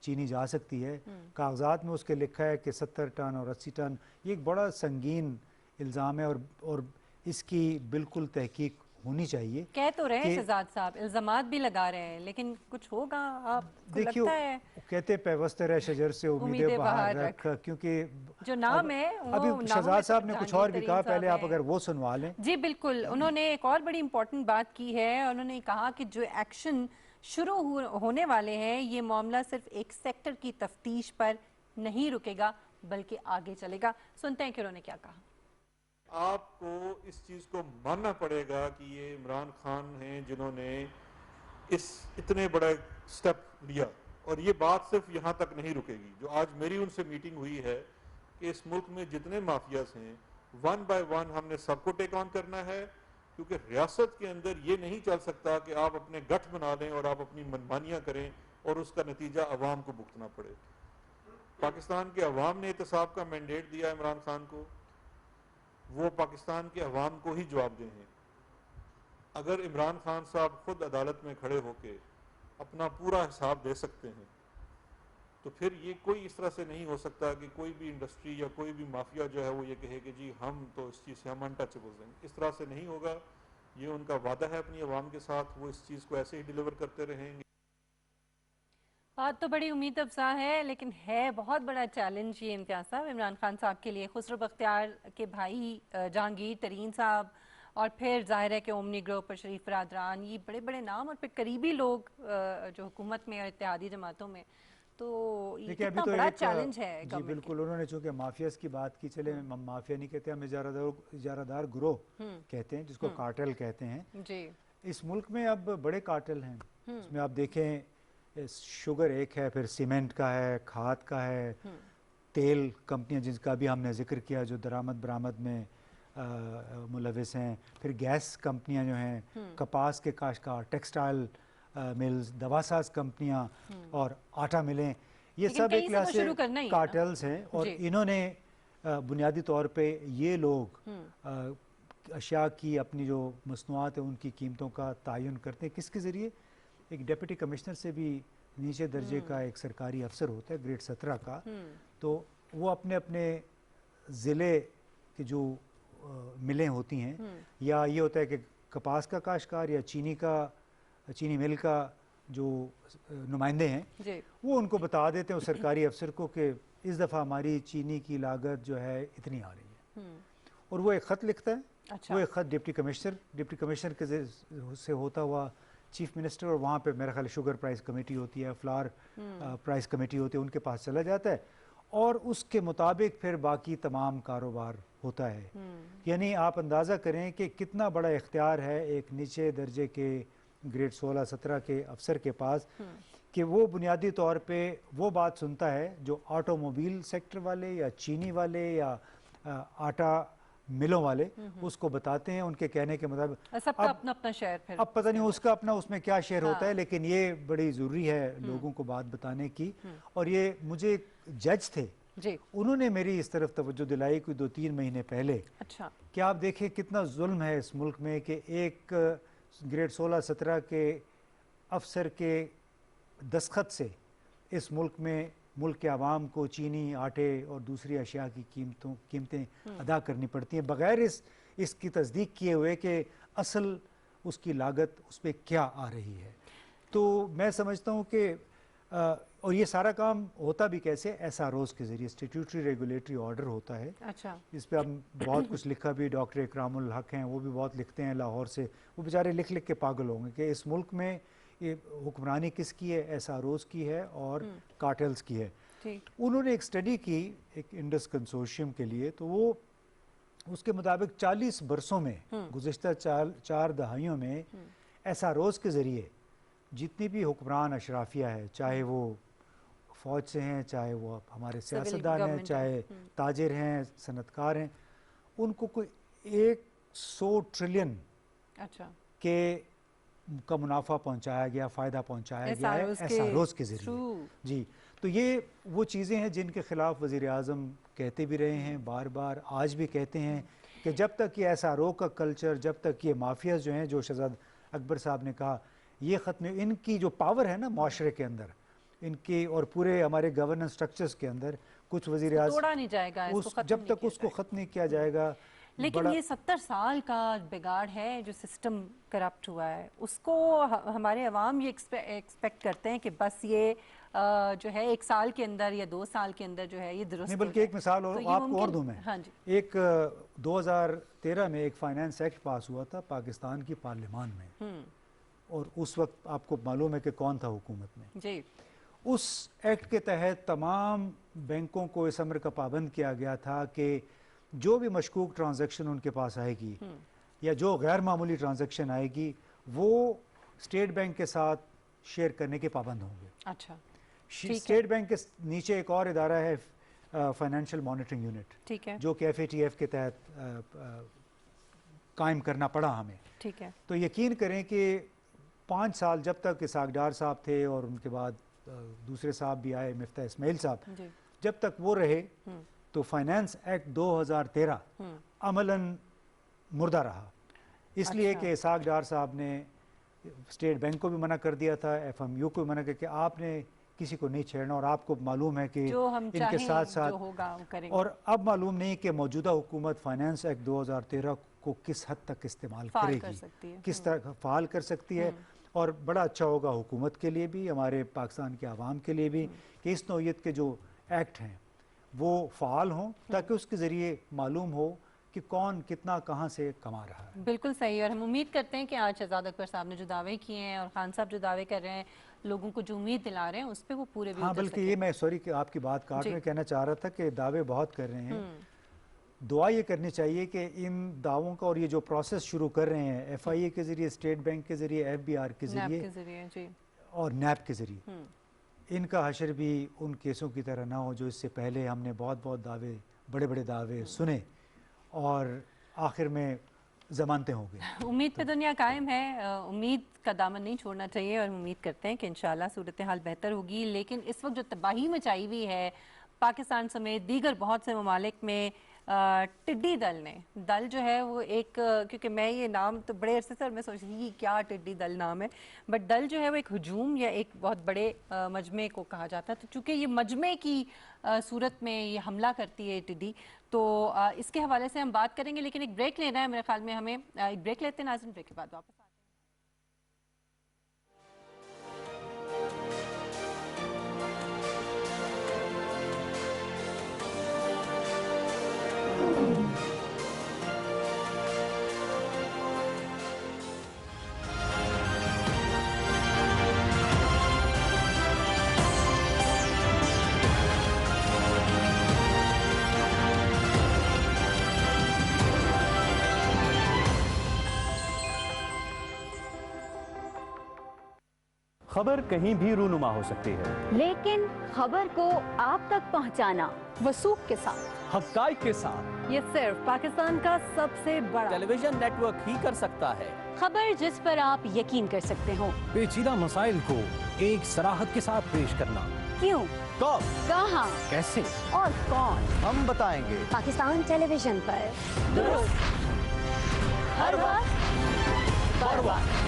चीनी जा सकती है, कागजात में उसके लिखा है कि 70 टन और 80 टन। ये एक बड़ा संगीन इल्ज़ाम है और इसकी बिल्कुल तहकीक होनी चाहिए। कह तो रहे हैं शहजाद साहब, इल्ज़ामात भी लगा रहे हैं, लेकिन कुछ होगा आपको लगता है? कहते पैवस्ते रहे शजर से उम्मीदें बाहर रख, क्योंकि जो नाम है अभी शहजाद साहब ने कुछ और भी कहा, पहले आप अगर वो सुनवा लें। जी बिल्कुल, उन्होंने एक और बड़ी इंपॉर्टेंट बात की है। उन्होंने कहा कि जो एक्शन शुरू होने वाले हैं, ये मामला सिर्फ एक सेक्टर की तफ्तीश पर नहीं रुकेगा बल्कि आगे चलेगा। सुनते हैं कि उन्होंने क्या कहा। आपको इस चीज़ को मानना पड़ेगा कि ये इमरान खान हैं जिन्होंने इस इतने बड़ा स्टेप लिया, और ये बात सिर्फ यहाँ तक नहीं रुकेगी। जो आज मेरी उनसे मीटिंग हुई है कि इस मुल्क में जितने माफियाज हैं, वन बाय वन हमने सबको टेक ऑन करना है, क्योंकि रियासत के अंदर ये नहीं चल सकता कि आप अपने गठ बना लें और आप अपनी मनमानियाँ करें और उसका नतीजा अवाम को भुगतना पड़े। पाकिस्तान के अवाम ने एहतसाब का मैंडेट दिया इमरान खान को, वो पाकिस्तान के अवाम को ही जवाबदेह हैं। अगर इमरान खान साहब खुद अदालत में खड़े होके अपना पूरा हिसाब दे सकते हैं, तो फिर ये कोई इस तरह से नहीं हो सकता कि कोई भी इंडस्ट्री या कोई भी माफिया जो है वो ये कहे कि जी हम तो इस चीज़ से हम अनटचेबल्स हैं। इस तरह से नहीं होगा। ये उनका वादा है अपनी अवाम के साथ, वो इस चीज़ को ऐसे ही डिलीवर करते रहेंगे। बात तो बड़ी उम्मीद अफजा है, लेकिन है बहुत बड़ा चैलेंज ये इम्तियाज़ साहब इमरान खान साहब के लिए। खुसरो बख्तियार के भाई जहांगीर तरीन साहब, और फिर जाहिर है कि ओमनी ग्रुप और शरीफ बरादरान, ये बड़े बड़े नाम, और फिर करीबी लोग जो हुकूमत में और इत्तेहादी जमातों में, तो ये कितना बड़ा चैलेंज है। जी बिल्कुल, उन्होंने चूँकि माफियाज की बात की, चले हम माफिया नहीं कहते, हम इजारादार गिरोह कहते हैं, जिसको कार्टेल कहते हैं जी। इस मुल्क में अब बड़े कार्टेल हैं। इसमें आप देखें, शुगर एक है, फिर सीमेंट का है, खाद का है, तेल कंपनियां जिनका भी हमने जिक्र किया जो दरामद बरामद में मुलविस हैं, फिर गैस कंपनियां जो हैं, कपास के काश्तकार, टेक्सटाइल मिल्स, दवासाज कंपनियां और आटा मिलें, ये सब एक क्लास से कार्टेल्स हैं। और इन्होंने बुनियादी तौर पे ये लोग अशिया की अपनी जो मसनूआत है उनकी कीमतों का तयन करते हैं। किसके ज़रिए? एक डिप्टी कमिश्नर से भी नीचे दर्जे का एक सरकारी अफसर होता है, ग्रेड 17 का, तो वो अपने अपने ज़िले की जो मिलें होती हैं, या ये होता है कि कपास का काश्तकार या चीनी मिल का जो नुमाइंदे हैं, वो उनको बता देते हैं उस सरकारी अफसर को कि इस दफ़ा हमारी चीनी की लागत जो है इतनी आ रही है, और वो एक ख़त लिखता है। अच्छा। वो एक ख़त डिप्टी कमिश्नर के से होता हुआ चीफ मिनिस्टर, और वहाँ पे मेरा ख्याल शुगर प्राइस कमेटी होती है, फ्लावर प्राइस कमेटी होती है, उनके पास चला जाता है, और उसके मुताबिक फिर बाकी तमाम कारोबार होता है। यानी आप अंदाज़ा करें कि कितना बड़ा इख्तियार है एक नीचे दर्जे के ग्रेड 16-17 के अफसर के पास, कि वो बुनियादी तौर पे वो बात सुनता है जो ऑटोमोबाइल सेक्टर वाले या चीनी वाले या आटा मिलों वाले उसको बताते हैं, उनके कहने के मुताबिक। सबका अपना अपना शेयर, फिर अब पता नहीं उसका अपना उसमें क्या शेयर होता है, लेकिन ये बड़ी ज़रूरी है लोगों को बात बताने की। और ये मुझे जज थे जी, उन्होंने मेरी इस तरफ तवज्जो दिलाई कोई 2-3 महीने पहले। अच्छा। कि आप देखें कितना जुल्म है इस मुल्क में कि एक ग्रेड 16-17 के अफसर के दस्तखत से इस मुल्क में मुल्क के आवाम को चीनी, आटे और दूसरी अशिया की कीमतें अदा करनी पड़ती हैं बगैर इसकी तस्दीक किए हुए कि असल उसकी लागत उस पर क्या आ रही है। तो मैं समझता हूँ कि और ये सारा काम होता भी कैसे, SROs के ज़रिए, स्टैट्यूटरी रेगुलेटरी ऑर्डर होता है। अच्छा। इस पर हम बहुत कुछ लिखा भी, डॉक्टर इकरामुल हक हैं वो भी बहुत लिखते हैं लाहौर से, वो बेचारे लिख लिख के पागल होंगे कि इस मुल्क में ये हुक्मरानी किसकी है, SROs की है और कार्टेल्स की है। उन्होंने एक स्टडी की एक इंडस कंसोर्शियम के लिए, तो वो उसके मुताबिक 40 बरसों में, गुज़िश्ता 4 दहाइयों में SROs के ज़रिए जितनी भी हुक्मरान अशराफिया है, चाहे वो फ़ौज से हैं, चाहे वो हमारे सियासतदान हैं, चाहे ताजिर हैं, सनतकार हैं, उनको कोई 100 ट्रिलियन के का मुनाफा पहुंचाया गया, फ़ायदा पहुंचाया गया है SROs SROs के ज़रिए। जी, तो ये वो चीज़ें हैं जिनके ख़िलाफ़ वज़ीर आज़म कहते भी रहे हैं, बार बार आज भी कहते हैं कि जब तक ये SRO का कल्चर, जब तक ये माफियाज जो हैं, जो शहजाद अकबर साहब ने कहा, ये ख़त्म, इनकी जो पावर है ना माशरे के अंदर, इनकी और पूरे हमारे गवर्नेंस स्ट्रक्चर्स के अंदर, कुछ वज़ीर आज़म तोड़ा नहीं जाएगा, जब तक उसको ख़त्म नहीं किया जाएगा। लेकिन ये 70 साल का बिगाड़ है जो सिस्टम करप्ट हुआ है, उसको हमारे अवाम ये एक्सपेक्ट करते हैं कि बस ये जो है 1 साल के अंदर या 2 साल के अंदर जो है ये दुरुस्त नहीं, बल्कि एक मिसाल और तो आपको और दूं मैं। हाँ जी। एक 2013 में एक फाइनेंस एक्ट पास हुआ था पाकिस्तान की पार्लियामान में, और उस वक्त आपको मालूम है कि कौन था हुकूमत में जी। उस एक्ट के तहत तमाम बैंकों को इस अमर का पाबंद किया गया था कि जो भी मशकूक ट्रांजैक्शन उनके पास आएगी या जो गैर मामूली ट्रांजैक्शन आएगी वो स्टेट बैंक के साथ शेयर करने के पाबंद होंगे। अच्छा, स्टेट बैंक के नीचे एक और इदारा है फाइनेंशियल मॉनिटरिंग यूनिट, ठीक है, जो कि FATF के तहत कायम करना पड़ा हमें। ठीक है। तो यकीन करें कि 5 साल जब तक इसाक डार साहब थे और उनके बाद दूसरे साहब भी आए, मिफ्ता इस्माइल साहब, जब तक वो रहे तो फाइनेंस एक्ट 2013 अमलन मुर्दा रहा, इसलिए कि इसाक डार साहब ने स्टेट बैंक को भी मना कर दिया था, FMU को भी मना करके आपने किसी को नहीं छेड़ना, और आपको मालूम है कि इनके साथ साथ, और अब मालूम नहीं कि मौजूदा हुकूमत फाइनेंस एक्ट 2013 को किस हद तक इस्तेमाल करेगी, किस तरह फ़ाल कर सकती है। और बड़ा अच्छा होगा हुकूमत के लिए भी, हमारे पाकिस्तान के आवाम के लिए भी, कि इस नौइयत के जो एक्ट हैं वो फ़ाल हों, ताकि उसके ज़रिए मालूम हो कि कौन कितना कहाँ से कमा रहा है। बिल्कुल सही, और हम उम्मीद करते हैं कि आज शहजाद अकबर साहब ने जो दावे किए हैं और खान साहब जो दावे कर रहे हैं, लोगों को जो उम्मीद दिला रहे हैं उस पर वो पूरे भी हाँ, बल्कि ये मैं सॉरी कि आपकी बात काट में कहना चाह रहा था कि दावे बहुत कर रहे हैं, दुआ ये करनी चाहिए कि इन दावों का और ये जो प्रोसेस शुरू कर रहे हैं FIA के ज़रिए, स्टेट बैंक के ज़रिए, FBR के ज़रिए और NAB के ज़रिए, इनका हशर भी उन केसों की तरह ना हो जो इससे पहले हमने बहुत दावे, बड़े बड़े दावे सुने और आखिर में ज़मानतें हो गई। उम्मीद पे दुनिया कायम है, उम्मीद का दामन नहीं छोड़ना चाहिए, और उम्मीद करते हैं कि इंशाल्लाह सूरत हाल बेहतर होगी। लेकिन इस वक्त जो तबाही मचाई हुई है पाकिस्तान समेत दीगर बहुत से ममालिक में, टिड्डी दल जो है वो एक, क्योंकि मैं ये नाम तो बड़े अरसे से मैं सोच रही थी क्या टिड्डी दल नाम है, बट दल जो है वो एक हजूम या एक बहुत बड़े मजमे को कहा जाता है। तो चूँकि ये मजमे की सूरत में ये हमला करती है टिड्डी, तो इसके हवाले से हम बात करेंगे, लेकिन एक ब्रेक लेना है मेरे ख्याल में, हमें एक ब्रेक लेते हैं नाज़रीन, ब्रेक के बाद वापस आते हैं। खबर कहीं भी रूनुमा हो सकती है, लेकिन खबर को आप तक पहुंचाना वसूख के साथ, हक़ाइक़ के साथ, ये सिर्फ पाकिस्तान का सबसे बड़ा टेलीविजन नेटवर्क ही कर सकता है। खबर जिस पर आप यकीन कर सकते हो, पेचीदा मसाइल को एक सराहत के साथ पेश करना, क्यों, कब, कहां, कैसे और कौन, हम बताएंगे। पाकिस्तान टेलीविजन पर दुरुस्त, हर वक्त, हर वक्त।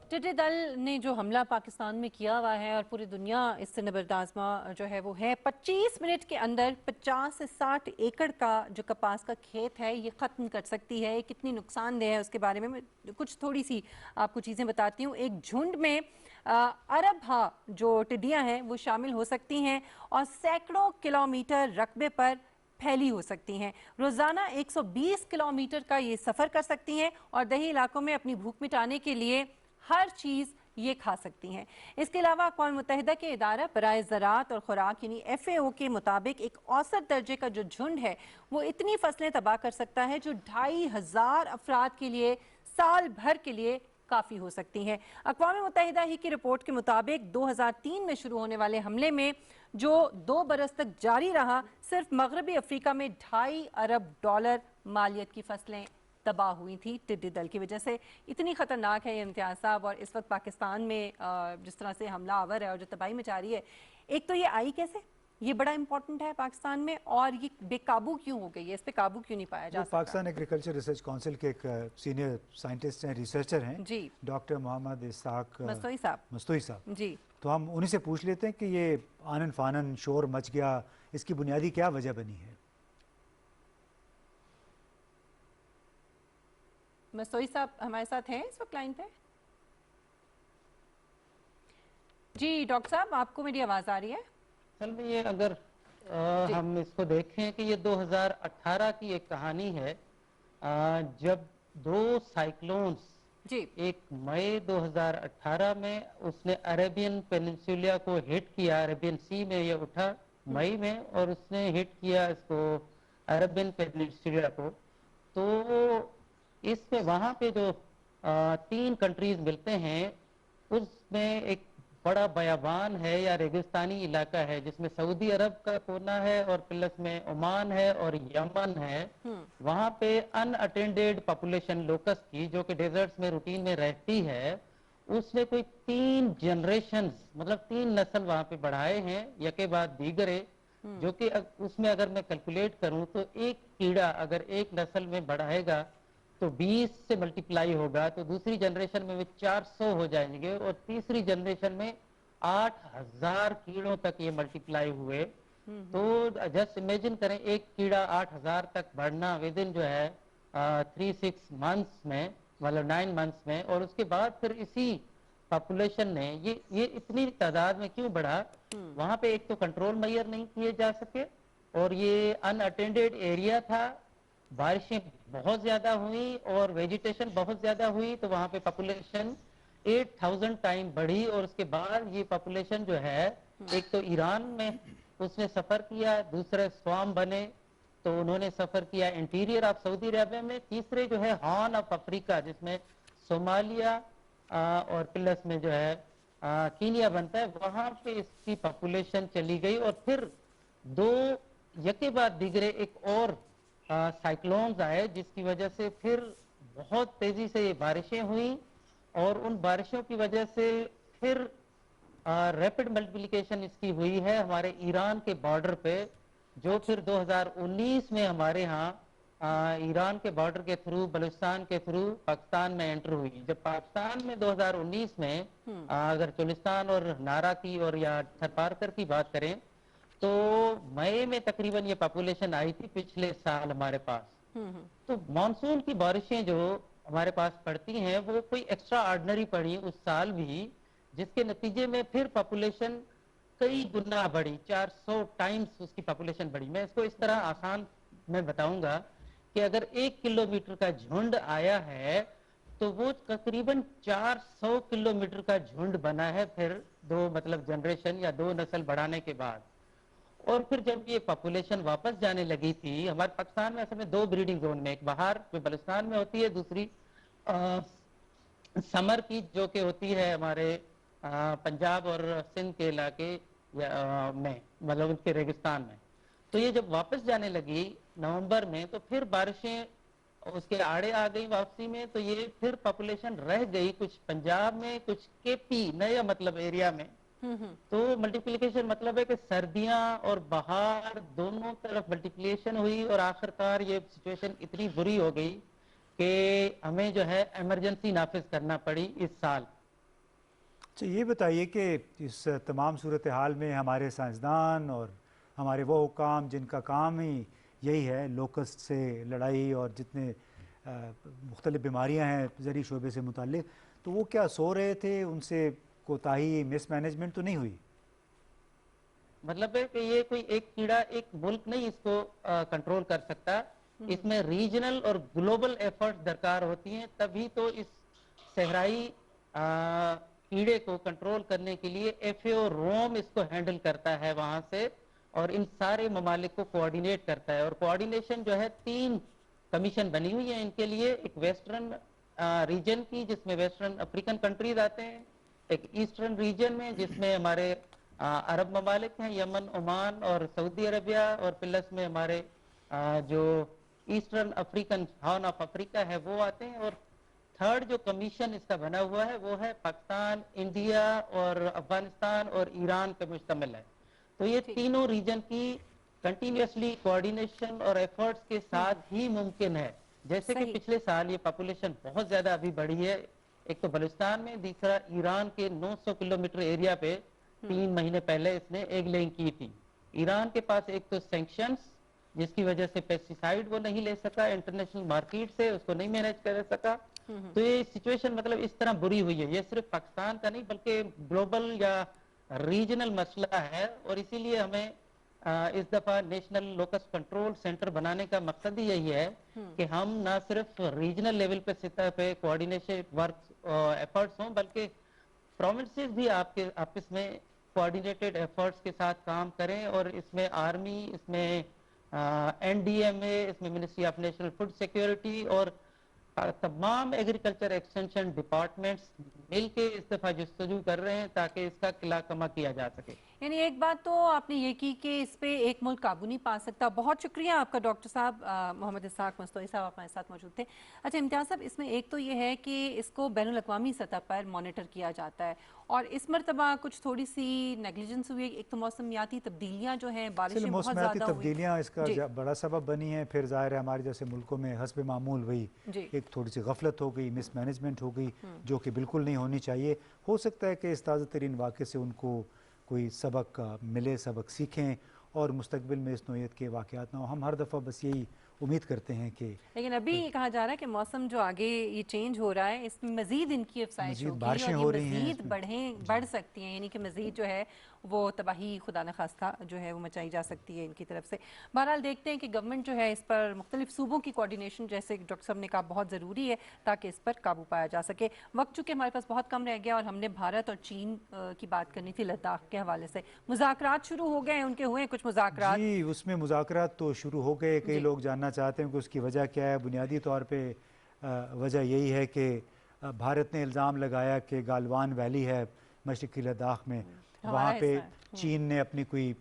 टिड्डी दल ने जो हमला पाकिस्तान में किया हुआ है और पूरी दुनिया इससे नबरदाज़मा जो है वो है, 25 मिनट के अंदर 50 से 60 एकड़ का जो कपास का खेत है ये ख़त्म कर सकती है। कितनी नुकसानदेह है उसके बारे में मैं कुछ थोड़ी सी आपको चीज़ें बताती हूँ। एक झुंड में अरब जो टिड्डियाँ हैं वो शामिल हो सकती हैं और सैकड़ों किलोमीटर रकबे पर फैली हो सकती हैं। रोज़ाना 120 किलोमीटर का ये सफ़र कर सकती हैं और दही इलाकों में अपनी भूख मिटाने के लिए हर चीज़ ये खा सकती हैं। इसके अलावा अक़वाम मुत्तहिदा के इदारा बराए ज़राअत और खुराक यानी FAO के मुताबिक एक औसत दर्जे का जो झुंड है वो इतनी फसलें तबाह कर सकता है जो 2500 अफराद के लिए साल भर के लिए काफ़ी हो सकती हैं। अक़वाम मुत्तहिदा ही की रिपोर्ट के मुताबिक 2003 में शुरू होने वाले हमले में जो 2 बरस तक जारी रहा, सिर्फ मगरबी अफ्रीका में $2.5 अरब मालियत की फसलें तबाह हुई थी टिड्डी दल की वजह से। इतनी ख़तरनाक है ये इम्तियाज़ साहब, और इस वक्त पाकिस्तान में जिस तरह से हमला आवर है और जो तबाही मचा रही है, एक तो ये आई कैसे, ये बड़ा इंपॉर्टेंट है पाकिस्तान में, और ये बेकाबू क्यों हो गई है, इस पे काबू क्यों नहीं पाया जा सकता? पाकिस्तान एग्रीकल्चर रिसर्च काउंसिल के एक सीनियर साइंटिस्ट हैं, रिसर्चर हैं जी, डॉक्टर मोहम्मद इस्हाक मस्तूई साहब जी। तो हम उन्हीं से पूछ लेते हैं कि ये आनन फानन शोर मच गया, इसकी बुनियादी क्या वजह बनी है? मस्तूई साहब हमारे साथ हैं इस वक्त लाइन पे? जी डॉक्टर साहब, आपको मेरी आवाज़ आ रही है? असल में ये अगर हम इसको देखें कि ये 2018 की एक कहानी है, जब 2 साइक्लोन्स, एक मई 2018 में उसने अरेबियन पेनिनसुला को हिट किया, अरेबियन सी में ये उठा मई में, और उसने हिट किया इसको अरेबियन पेनिनसुला को। तो इसमें वहाँ पे जो 3 कंट्रीज मिलते हैं उसमें एक बड़ा बयाबान है या रेगिस्तानी इलाका है जिसमें सऊदी अरब का कोना है और प्लस में ओमान है और यमन है। वहाँ पे अनअटेंडेड पॉपुलेशन लोकस की, जो कि डेजर्ट्स में रूटीन में रहती है, उसने कोई 3 जनरेशंस मतलब 3 नस्ल वहाँ पे बढ़ाए हैं यके बाद दीगरे, जो कि उसमें अगर मैं कैलकुलेट करूँ तो एक कीड़ा अगर एक नस्ल में बढ़ाएगा तो 20 से मल्टीप्लाई होगा, तो दूसरी जनरेशन में 400 हो जाएंगे, और तीसरी जनरेशन में 8000 कीड़ों तक ये मल्टीप्लाई हुए। तो जस्ट इमेजिन करें एक कीड़ा 8000 तक बढ़ना विद इन जो है 3-6 मंथ्स में, मतलब 9 मंथ्स में, और उसके बाद फिर इसी पॉपुलेशन ने ये इतनी तादाद में क्यों बढ़ा? वहां पे एक तो कंट्रोल मेजर नहीं किए जा सके, और ये अनअटेंडेड एरिया था, बारिशें बहुत ज्यादा हुई और वेजिटेशन बहुत ज्यादा हुई, तो वहां पे पॉपुलेशन 8000 टाइम बढ़ी। और उसके बाद ये पॉपुलेशन जो है, एक तो ईरान में उसने सफर किया, दूसरे स्वाम बने तो उन्होंने सफर किया इंटीरियर ऑफ सऊदी अरेबिया में, तीसरे जो है हॉर्न ऑफ अफ्रीका जिसमें सोमालिया और प्लस में जो है कीनिया बनता है, वहां पे इसकी पॉपुलेशन चली गई। और फिर 2 यके बाद दिगरे एक और साइक्लोन्स आए, जिसकी वजह से फिर बहुत तेजी से ये बारिशें हुई, और उन बारिशों की वजह से फिर रैपिड मल्टीप्लिकेशन इसकी हुई है हमारे ईरान के बॉर्डर पे, जो फिर 2019 में हमारे यहाँ ईरान के बॉर्डर के थ्रू, बलूचिस्तान के थ्रू पाकिस्तान में एंटर हुई। जब पाकिस्तान में 2019 में अगर चुलिस्तान और नारा की और या थरपारकर की बात करें तो मई में तकरीबन ये पॉपुलेशन आई थी पिछले साल हमारे पास। तो मानसून की बारिशें जो हमारे पास पड़ती हैं वो कोई एक्स्ट्रा ऑर्डिनरी पड़ी उस साल भी, जिसके नतीजे में फिर पॉपुलेशन कई गुना बढ़ी, 400 टाइम्स उसकी पॉपुलेशन बढ़ी। मैं इसको इस तरह आसान में बताऊंगा कि अगर 1 किलोमीटर का झुंड आया है तो वो तकरीबन 400 किलोमीटर का झुंड बना है फिर 2 मतलब जनरेशन या 2 नस्ल बढ़ाने के बाद। और फिर जब ये पॉपुलेशन वापस जाने लगी थी, हमारे पाकिस्तान में असल में 2 ब्रीडिंग जोन में, एक बाहर जो बलूचिस्तान में होती है, दूसरी समर की जो कि होती है हमारे पंजाब और सिंध के इलाके में, मतलब उनके रेगिस्तान में। तो ये जब वापस जाने लगी नवंबर में, तो फिर बारिशें उसके आड़े आ गई वापसी में, तो ये फिर पॉपुलेशन रह गई कुछ पंजाब में, कुछ केपी नया मतलब एरिया में। तो मल्टीप्लिकेशन मतलब है कि सर्दियां और बहार दोनों तरफ मल्टीप्लिकेशन हुई, और आखिरकार ये सिचुएशन इतनी बुरी हो गई कि हमें जो है इमरजेंसी नाफिज करना पड़ी इस साल। अच्छा, ये बताइए कि इस तमाम सूरत हाल में हमारे साइंसदान और हमारे वो हुकाम जिनका काम ही यही है लोकस्ट से लड़ाई और जितने मुख्तलिफ बीमारियां हैं ज़री शोबे से मुताल्लिक, तो वो क्या सो रहे थे? उनसे कोताही मिसमैनेजमेंट तो नहीं हुई? मतलब है कि ये कोई एक कीड़ा एक मुल्क नहीं इसको कंट्रोल कर सकता, इसमें रीजनल और ग्लोबल एफर्ट्स दरकार होती हैं, तभी तो इस सहराई कीड़े को कंट्रोल करने के लिए FAO रोम इसको हैंडल करता है वहां से, और इन सारे ममालिक को कोऑर्डिनेट करता है। और कोऑर्डिनेशन जो है 3 कमीशन बनी हुई है इनके लिए, एक वेस्टर्न रीजन की जिसमें वेस्टर्न अफ्रीकन कंट्रीज आते हैं, एक ईस्टर्न रीजन में जिसमें हमारे अरब ममालिक हैं, यमन, ओमान और सऊदी अरबिया, और प्लस में हमारे जो eastern African horn of Africa है वो आते हैं, और थर्ड जो कमीशन इसका बना हुआ है वो है पाकिस्तान, इंडिया और अफगानिस्तान और ईरान का मुश्तमिल है। तो ये तीनों रीजन की कंटिन्यूसली कोऑर्डिनेशन और एफर्ट्स के साथ ही मुमकिन है। जैसे कि पिछले साल ये पॉपुलेशन बहुत ज्यादा अभी बढ़ी है, एक तो बलूचिस्तान में, दूसरा ईरान के 900 किलोमीटर एरिया पे 3 महीने पहले इसने एग लेइंग की थी। ईरान के पास एक तो सैंक्शंस जिसकी वजह से पेस्टिसाइड वो नहीं ले सका, इंटरनेशनल मार्केट से उसको नहीं मैनेज कर सका। तो ये सिचुएशन मतलब इस तरह बुरी हुई है, ये सिर्फ पाकिस्तान का नहीं बल्कि ग्लोबल या रीजनल मसला है। और इसीलिए हमें इस दफा नेशनल लोकस कंट्रोल सेंटर बनाने का मकसद ही यही है कि हम ना सिर्फ रीजनल लेवल पे सतह पे कोऑर्डिनेशन वर्क एफर्ट्स हों, बल्कि प्रोविंसेस भी आपके आपस में कोऑर्डिनेटेड एफर्ट्स के साथ काम करें। और इसमें आर्मी, इसमें NDMA, इसमें ministry of national food security और तमाम एग्रीकल्चर एक्सटेंशन डिपार्टमेंट्स मिलके इस दफा जस्तजू कर रहे हैं ताकि इसका किला कमा किया जा सके। यानी एक बात तो आपने ये की कि इस पे एक मुल्क काबू नहीं पा सकता। बहुत शुक्रिया आपका डॉक्टर साहब। मोहम्मद इसाक मस्तोई साहब हमारे साथ मौजूद थे। अच्छा इम्तियाज़ साहब, इसमें एक तो ये है कि इसको बैनुल अक़वामी सतह पर मॉनिटर किया जाता है और इस मरतबा कुछ थोड़ी सी नेग्लिजेंस हुई। एक तो मौसमियाती तब्दीलियाँ जो हैं, बारिशें बहुत ज़्यादा हुई, तब्दीलियाँ इसका बड़ा सबब बनी हैं। फिर ज़ाहिर है हमारे जैसे मुल्कों में हस्ब मामूल वही एक थोड़ी सी गफलत हो गई, मिसमैनेजमेंट हो गई जो कि बिल्कुल नहीं होनी चाहिए। हो सकता है कि इस ताज़ा तरीन वाक़े से उनको कोई सबक मिले, सबक सीखें और मुस्तकबिल में इस नौयत के वाक़यात ना हो। हम हर दफ़ा बस यही उम्मीद करते हैं कि, लेकिन अभी ये कहा जा रहा है कि मौसम जो आगे ये चेंज हो रहा है इसमें मज़ीद इनकी अफसाइश होगी बारिशें और हो ये रही हैं, मज़ीद बढ़ सकती हैं। यानी कि मज़ीद जो है वो तबाही खुदा न खास्ता जो है वो मचाई जा सकती है इनकी तरफ से। बहरहाल देखते हैं कि गवर्नमेंट जो है इस पर मुख्तलिफ सूबों की कोऑर्डिनेशन, जैसे डॉक्टर साहब ने कहा, बहुत ज़रूरी है ताकि इस पर काबू पाया जा सके। वक्त चूँकि हमारे पास बहुत कम रह गया और हमने भारत और चीन की बात करनी थी लद्दाख के हवाले से। मुज़ाकरात शुरू हो गए, उनके हुए कुछ मुज़ाकरात? जी, उसमें मुज़ाकरात तो शुरू हो गए। कई लोग जानना चाहते हैं कि उसकी वजह क्या है। बुनियादी तौर पर वजह यही है कि भारत ने इल्ज़ाम लगाया कि गालवान वैली है मशरक़ी लद्दाख में, वहाँ पे चीन ने अपनी कोई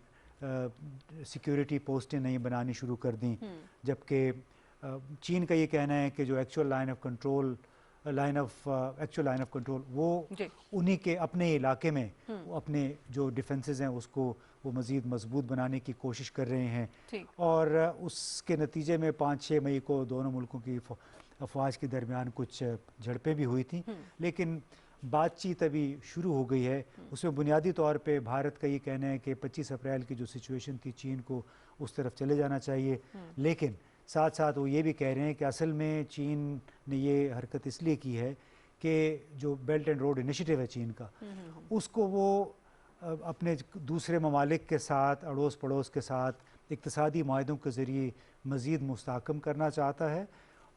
सिक्योरिटी पोस्टें नहीं बनानी शुरू कर दी, जबकि चीन का ये कहना है कि जो एक्चुअल लाइन ऑफ कंट्रोल वो उन्हीं के अपने इलाके में अपने जो डिफेंसेस हैं उसको वो मज़ीद मजबूत बनाने की कोशिश कर रहे हैं। और उसके नतीजे में 5-6 मई को दोनों मुल्कों की अफवाज के दरमियान कुछ झड़पें भी हुई थी, लेकिन बातचीत अभी शुरू हो गई है। उसमें बुनियादी तौर पे भारत का ये कहना है कि 25 अप्रैल की जो सिचुएशन थी चीन को उस तरफ चले जाना चाहिए, लेकिन साथ साथ वो ये भी कह रहे हैं कि असल में चीन ने ये हरकत इसलिए की है कि जो बेल्ट एंड रोड इनिशिएटिव है चीन का, उसको वो अपने दूसरे ममालिक के साथ, अड़ोस पड़ोस के साथ इक़्तिसादी माहदों के ज़रिए मज़ीद मुस्तहकम करना चाहता है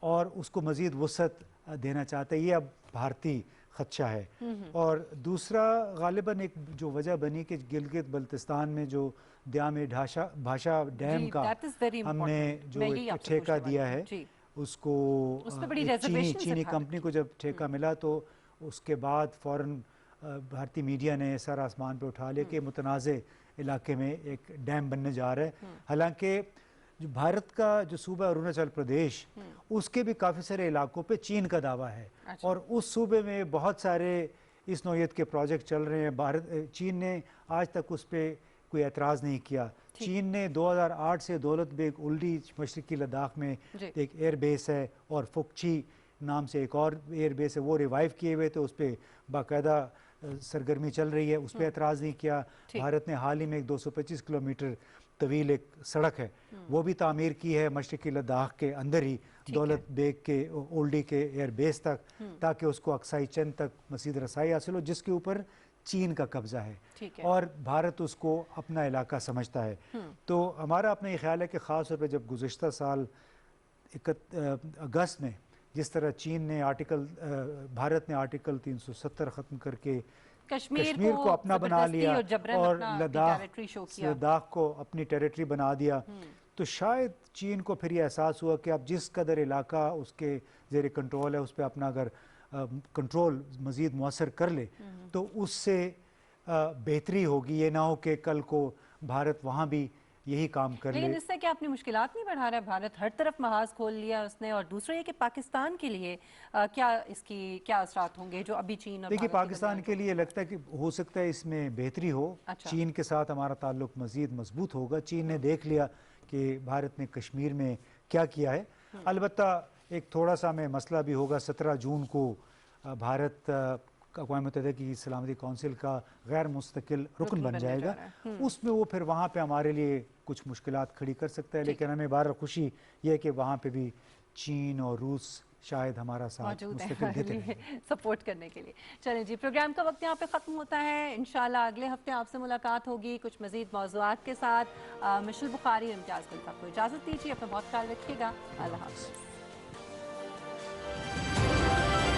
और उसको मज़ीद वसअत देना चाहता है। ये अब भारतीय खदशा है। और दूसरा गालिबन एक जो वजह बनी कि गिलगित बल्तिस्तान में जो द्याम भाषा डैम का हमने जो ठेका दिया है उसको चीनी कंपनी को जब ठेका मिला तो उसके बाद फ़ौरन भारतीय मीडिया ने सर आसमान पे उठा लिया कि मुतनाज़े इलाके में एक डैम बनने जा रहा है। हालांकि जो भारत का जो सूबा अरुणाचल प्रदेश, उसके भी काफ़ी सारे इलाकों पे चीन का दावा है। अच्छा। और उस सूबे में बहुत सारे इस नौयत के प्रोजेक्ट चल रहे हैं। चीन ने आज तक उस पर कोई एतराज़ नहीं किया। चीन ने 2008 से दौलत बेग उल्डी मशरक़ी लद्दाख में एक एयर बेस है और फुकची नाम से एक और एयर बेस है, वो रिवाइव किए हुए थे, उस पर बाकायदा सरगर्मी चल रही है, उस पर एतराज़ नहीं किया। भारत ने हाल ही में एक 225 किलोमीटर तवील एक सड़क है वो भी तामीर की है मशरक़ी लद्दाख के अंदर ही दौलत बेग के ओल्डी के एयर बेस तक, ताकि उसको अक्साई चंद तक मज़ीद रसाई हासिल हो, जिसके ऊपर चीन का कब्जा है और भारत उसको अपना इलाका समझता है। तो हमारा अपना ये ख्याल है कि ख़ास तौर पर जब गुज़िश्ता साल अगस्त में जिस तरह चीन ने भारत ने आर्टिकल 370 ख़त्म करके कश्मीर को अपना बना लिया और लद्दाख को अपनी टेरिटरी बना दिया, तो शायद चीन को फिर ये एहसास हुआ कि अब जिस कदर इलाका उसके ज़ेर कंट्रोल है उस पर अपना अगर कंट्रोल मज़ीद मुअस्सर कर ले तो उससे बेहतरी होगी। ये ना हो कि कल को भारत वहाँ भी यही काम कर ले। लेकिन इससे क्या अपनी मुश्किलात नहीं बढ़ा रहा है? भारत हर तरफ महाज खोल लिया उसने। और दूसरा ये कि पाकिस्तान के लिए क्या असरात होंगे जो अभी चीन और देखिए, पाकिस्तान के लिए लगता है कि हो सकता है इसमें बेहतरी हो। अच्छा। चीन के साथ हमारा ताल्लुक मज़ीद मजबूत होगा। चीन ने देख लिया कि भारत ने कश्मीर में क्या किया है। अलबत्ता एक थोड़ा सा में मसला भी होगा, 17 जून को भारत अक़वाम मुत्तहिदा की सलामती कौंसिल का गैर मुस्तकिल रुकन बन जाएगा। उसमें वो फिर वहाँ पे हमारे लिए कुछ मुश्किलात खड़ी कर सकता है, लेकिन हमें बार खुशी ये है कि वहाँ पे भी चीन और रूस शायद हमारा साथ मुस्तकिल देते हैं सपोर्ट करने के लिए। चलें जी, प्रोग्राम का वक्त यहाँ पे ख़त्म होता है। इंशाल्लाह अगले हफ्ते आपसे मुलाकात होगी कुछ मज़ीद मौज़ूआत के साथ। मिशल बुखारी, इम्तियाज़ गुल साहब को इजाज़त दीजिए। अपना बहुत ख्याल रखिएगा। अल्लाह हाफ़िज़।